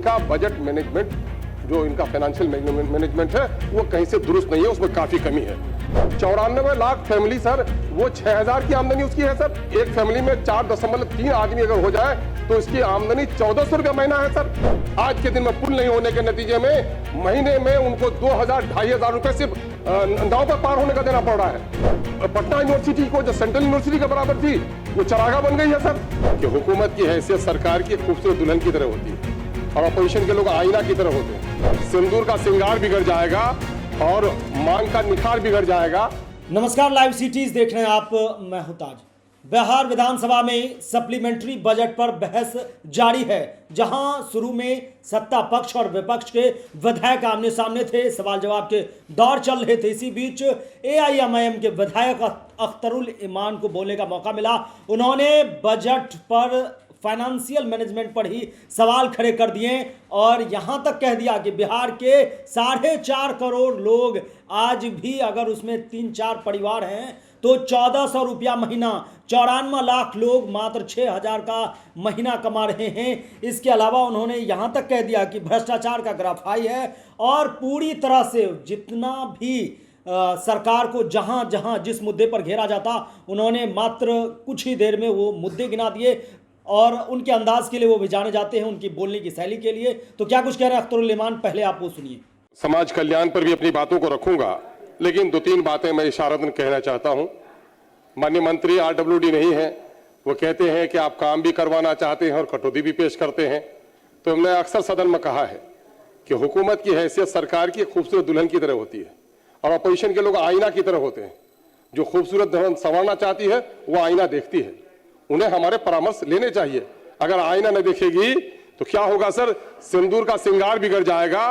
इनका budget management, जो इनका फाइनेंशियल मैनेजमेंट है, वो कहीं से दुरुस्त नहीं है, उसमें काफी कमी है। 94 लाख फैमिली सर, वो 6000 की आमदनी उसकी है सर। एक फैमिली में 4.3 आदमी अगर हो जाए तो इसकी आमदनी 1400 रुपया महीना है सर। आज के दिन में पुल नहीं होने के नतीजे में महीने में उनको 2000-2500 रुपए सिर्फ नाव पर पार होने का देना पड़ रहा है। पटना यूनिवर्सिटी को जो सेंट्रल यूनिवर्सिटी के बराबर थी, वो चरागा बन गई है सर। कि हुकूमत की हैसियत सरकार की खूबसूरत दुल्हन की तरह होती है और अपोजिशन के लोग आईना की तरह होते हैं। सिंदूर का श्रृंगार बिगड़ जाएगा और मांग का निखार बिगड़ जाएगा। नमस्कार, लाइव सिटीज देख रहे हैं आप, मैं हूं ताज। बिहार विधानसभा में सप्लीमेंट्री बजट पर बहस जारी है, जहां शुरू में सत्ता पक्ष और विपक्ष के विधायक आमने सामने थे, सवाल जवाब के दौर चल रहे थे। इसी बीच एआईएमआईएम के विधायक अख्तरुल ईमान को बोलने का मौका मिला। उन्होंने बजट पर, फाइनेंशियल मैनेजमेंट पर ही सवाल खड़े कर दिए और यहां तक कह दिया कि बिहार के 4.5 करोड़ लोग आज भी अगर उसमें 3-4 परिवार हैं तो 1400 रुपया महीना, 94 लाख लोग मात्र 6000 का महीना कमा रहे हैं। इसके अलावा उन्होंने यहां तक कह दिया कि भ्रष्टाचार का ग्राफ हाई है और पूरी तरह से जितना भी सरकार को जहां जहां जिस मुद्दे पर घेरा जाता, उन्होंने मात्र कुछ ही देर में वो मुद्दे गिना दिए और उनके अंदाज के लिए वो भी जाने जाते हैं, उनकी बोलने की शैली के लिए। तो क्या कुछ कह रहे हैं अख्तरुल ईमान, पहले आप वो सुनिए। समाज कल्याण पर भी अपनी बातों को रखूंगा, लेकिन 2-3 बातें मैं इशारतन कहना चाहता हूं। माननीय मंत्री आरडब्ल्यूडी नहीं है, वो कहते हैं कि आप काम भी करवाना चाहते हैं और कटौती भी पेश करते हैं। तो हमने अक्सर सदन में कहा है कि हुकूमत की हैसियत सरकार की खूबसूरत दुल्हन की तरह होती है और अपोजिशन के लोग आईना की तरह होते हैं। जो खूबसूरत दुल्हन संवारना चाहती है वो आईना देखती है, उन्हें हमारे परामर्श लेने चाहिए। अगर आईना न देखेगी तो क्या होगा सर, सिंदूर का श्रृंगार बिगड़ जाएगा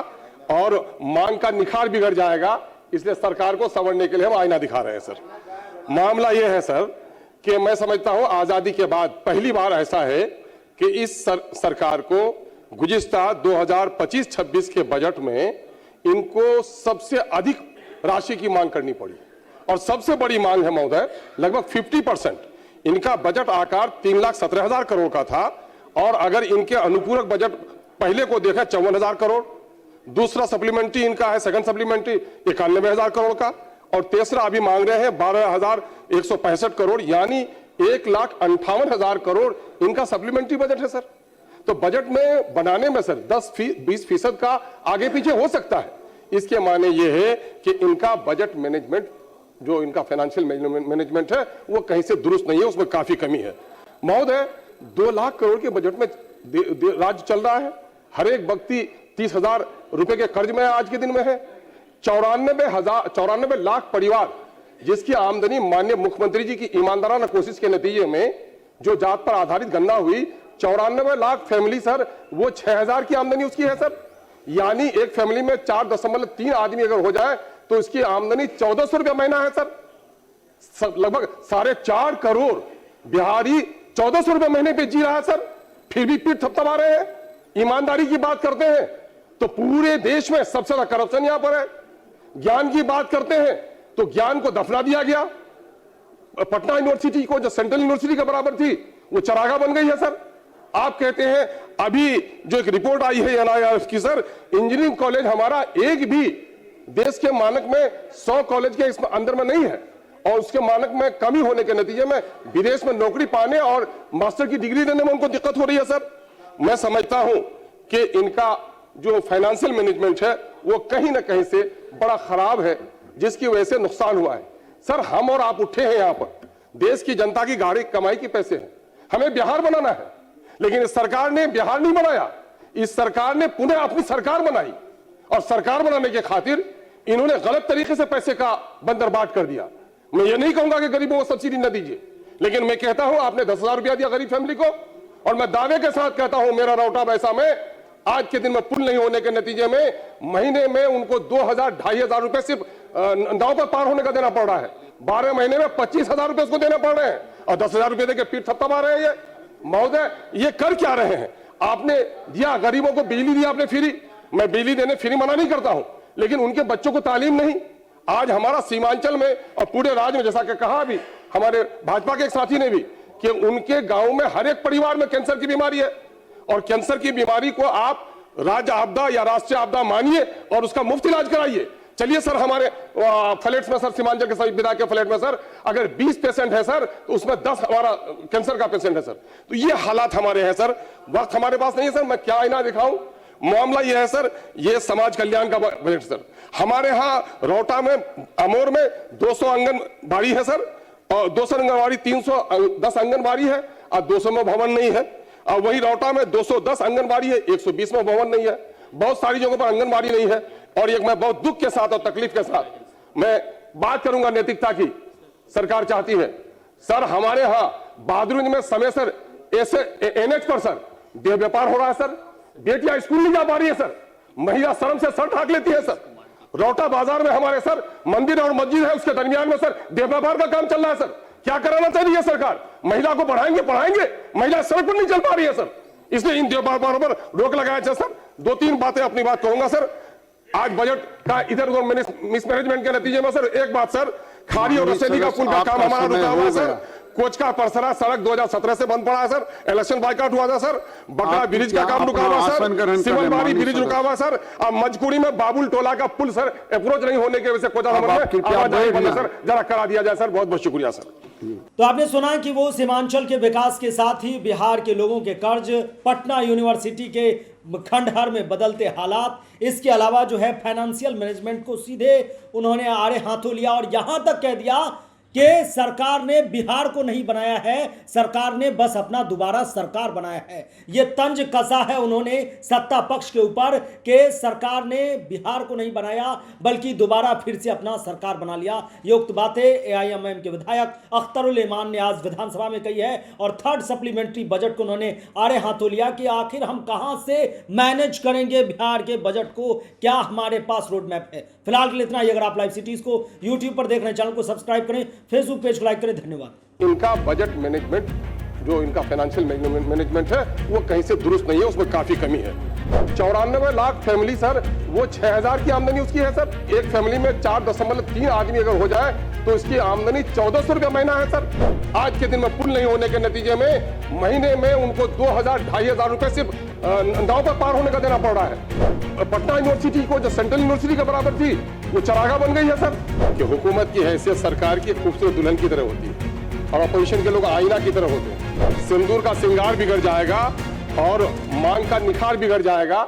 और मांग का निखार बिगड़ जाएगा। इसलिए सरकार को संवरने के लिए हम आईना दिखा रहे हैं सर। मामला यह है सर कि मैं समझता हूं आजादी के बाद पहली बार ऐसा है कि इस सरकार को गुज़िश्ता 2025-26 के बजट में इनको सबसे अधिक राशि की मांग करनी पड़ी और सबसे बड़ी मांग है महोदय, लगभग 50%। इनका बजट आकार 3,17,000 करोड़ का था और अगर इनके अनुपूरक बजट पहले को देखा 54,000 करोड़, दूसरा सप्लीमेंट्री इनका है सेकंड सप्लीमेंट्री 91,000 करोड़ का और तीसरा अभी मांग रहे हैं 12,165 करोड़, यानी 1,58,000 करोड़ इनका सप्लीमेंट्री बजट है सर। तो बजट में बनाने में सर 10-20% का आगे पीछे हो सकता है। इसके माने ये है कि इनका बजट मैनेजमेंट, जो इनका फाइनेंशियल मैनेजमेंट है, वो कहीं से दुरुस्त नहीं है, उसमें काफी कमी है। महोदय 2 लाख करोड़ के बजट में राज्य चल रहा है। हर एक व्यक्ति 30,000 रुपए के कर्ज में आज के दिन में है। 94 लाख परिवार जिसकी आमदनी माननीय मुख्यमंत्री जी की ईमानदाराना कोशिश के नतीजे में जो जात पर आधारित गणना हुई, 94 लाख फैमिली सर, वो 6000 की आमदनी उसकी है सर। यानी एक फैमिली में 4.3 आदमी अगर हो जाए तो इसकी आमदनी 1400 रुपया महीना है सर। लगभग 4.5 करोड़ बिहारी 1400 रुपये महीने पे जी रहा है सर, फिर भी पीठ थपथपा रहे हैं। ईमानदारी की बात करते हैं तो पूरे देश में सबसे ज्यादा करप्शन यहां पर है। ज्ञान की बात करते हैं तो ज्ञान को दफना दिया गया। पटना यूनिवर्सिटी को जो सेंट्रल यूनिवर्सिटी के बराबर थी, वो चरागा बन गई है सर। आप कहते हैं, अभी जो एक रिपोर्ट आई है एनआईआरएफ की सर, इंजीनियरिंग कॉलेज हमारा एक भी देश के मानक में 100 कॉलेज के इसमें अंदर में नहीं है और उसके मानक में कमी होने के नतीजे में विदेश में नौकरी पाने और मास्टर की डिग्री लेने में उनको दिक्कत हो रही है सर। मैं समझता हूं कि इनका जो फाइनेंशियल मैनेजमेंट है वो कहीं ना कहीं से बड़ा खराब है, जिसकी वजह से नुकसान हुआ है सर। हम और आप उठे हैं यहां पर, देश की जनता की गाड़ी कमाई के पैसे हैं, हमें बिहार बनाना है, लेकिन इस सरकार ने बिहार नहीं बनाया। इस सरकार ने पुनः अपनी सरकार बनाई और सरकार बनाने के खातिर इन्होंने गलत तरीके से पैसे का बंदरबाट कर दिया। मैं ये नहीं कहूंगा कि गरीबों को सब्सिडी न दीजिए, लेकिन मैं कहता हूं आपने 10,000 रुपया दिया गरीब फैमिली को, और मैं दावे के साथ कहता हूं मेरा रौटा वैसा में आज के दिन में पुल नहीं होने के नतीजे में महीने में उनको 2,000-2,500 रुपए सिर्फ नाव पर पार होने का देना पड़ रहा है। 12 महीने में 25,000 रुपए उसको देना पड़ रहे हैं और 10,000 रुपए देकर पीठ थपथपा रहे हैं। ये महोदय ये कर क्या रहे हैं? आपने दिया गरीबों को, बिजली दिया आपने फ्री, मैं बिजली देने फ्री मना नहीं करता हूं, लेकिन उनके बच्चों को तालीम नहीं। आज हमारा सीमांचल में और पूरे राज्य में, जैसा कि कहा अभी हमारे भाजपा के एक साथी ने भी, कि उनके गांव में हर एक परिवार में कैंसर की बीमारी है और कैंसर की बीमारी को आप राज्य आपदा या राष्ट्रीय आपदा मानिए और उसका मुफ्त इलाज कराइए। चलिए सर, हमारे फ्लैट्स में सर, सीमांचल के सभी विधायक के फ्लैट में सर अगर 20 पेशेंट है सर तो उसमें 10 हमारा कैंसर का पेशेंट है सर। तो ये हालात हमारे हैं सर, वक्त हमारे पास नहीं है सर, मैं क्या आईना दिखाऊं। मामला ये है सर, ये समाज कल्याण का बजट सर। हमारे यहाँ रोहटा में, अमोर में 200 आंगनबाड़ी है सर, और 200 आंगनबाड़ी, 310 आंगनबाड़ी है और 200 में भवन नहीं है। और वही रोहटा में 210 आंगनबाड़ी है, 120 में भवन नहीं है। बहुत सारी जगहों पर आंगनबाड़ी नहीं है। और एक मैं बहुत दुख के साथ और तकलीफ के साथ मैं बात करूंगा नैतिकता की, सरकार चाहती है सर, हमारे यहाँ बहादुरगंज में समय सर ऐसे एनएच पर सर देह व्यापार हो रहा है सर। बेटियां स्कूल नहीं जा पा रही है सर, महिला शर्म से सर ढाक लेती है सर। रोहटा बाजार में हमारे सर मंदिर और मस्जिद है, उसके दरमियान में सर देह व्यापार का काम चल रहा है सर। क्या कराना चाहिए सरकार? महिला को पढ़ाएंगे, महिला सड़क पर नहीं चल पा रही है सर, इसलिए इन देह व्यापारों पर रोक लगाया जाए सर। 2-3 बातें अपनी बात कहूंगा सर। आज बजट का इधर उधर मिसमैनेजमेंट के नतीजे में सर एक बात सर, खारी और रसेदी का पुल का काम हमारा रुका हुआ है सर। कोच का परसरा सड़क 2017 से बंद पड़ा है सर। इलेक्शन बाइकआउट हुआ था सर। बकरा ब्रिज का काम रुका हुआ सर। सिमलबाड़ी ब्रिज रुका हुआ सर। और मजकुड़ी में बाबुल टोला का पुल सर अप्रोच नहीं होने की वजह से कोचा नंबर सर जरा करा दिया जाए सर। बहुत बहुत शुक्रिया सर। तो आपने सुना कि वो सीमांचल के विकास के साथ ही बिहार के लोगों के कर्ज, पटना यूनिवर्सिटी के खंडहर में बदलते हालात, इसके अलावा जो है फाइनेंशियल मैनेजमेंट को सीधे उन्होंने आड़े हाथों लिया और यहां तक कह दिया कि सरकार ने बिहार को नहीं बनाया है, सरकार ने बस अपना दोबारा सरकार बनाया है। यह तंज कसा है उन्होंने सत्ता पक्ष के ऊपर कि सरकार ने बिहार को नहीं बनाया बल्कि दोबारा फिर से अपना सरकार बना लिया। ये उक्त बातें एआईएमआईएम के विधायक अख्तरुल इमान ने आज विधानसभा में कही है और थर्ड सप्लीमेंट्री बजट को उन्होंने आड़े हाथों लिया कि आखिर हम कहां से मैनेज करेंगे बिहार के बजट को, क्या हमारे पास रोड मैप है। फिलहाल के लिए इतना ही। अगर आप लाइव सिटीज को यूट्यूब पर देख रहे हैं, चैनल को सब्सक्राइब करें, फेसबुक पेज को लाइक करें। धन्यवाद। इनका बजट मैनेजमेंट, जो इनका फाइनेंशियल मैनेजमेंट है वो कहीं से दुरुस्त नहीं है, उसमें काफी कमी है। 94 लाख फैमिली सर, वो 6000 की आमदनी उसकी है सर। एक फैमिली में 4.3 आदमी अगर हो जाए तो इसकी आमदनी 1400 रुपया महीना है सर। आज के दिन में पुल नहीं होने के नतीजे में महीने में उनको 2000-2500 रुपए सिर्फ नाव पर पार होने का देना पड़ रहा है। पटना यूनिवर्सिटी को जो सेंट्रल यूनिवर्सिटी के बराबर थी वो चरागा बन गई है सर। कि हुकूमत की हैसियत सरकार की खूबसूरत दुल्हन की तरह होती है और अपोजिशन के लोग आईना की तरह होते हैं। सिंदूर का श्रृंगार बिगड़ जाएगा और मांग का निखार बिगड़ जाएगा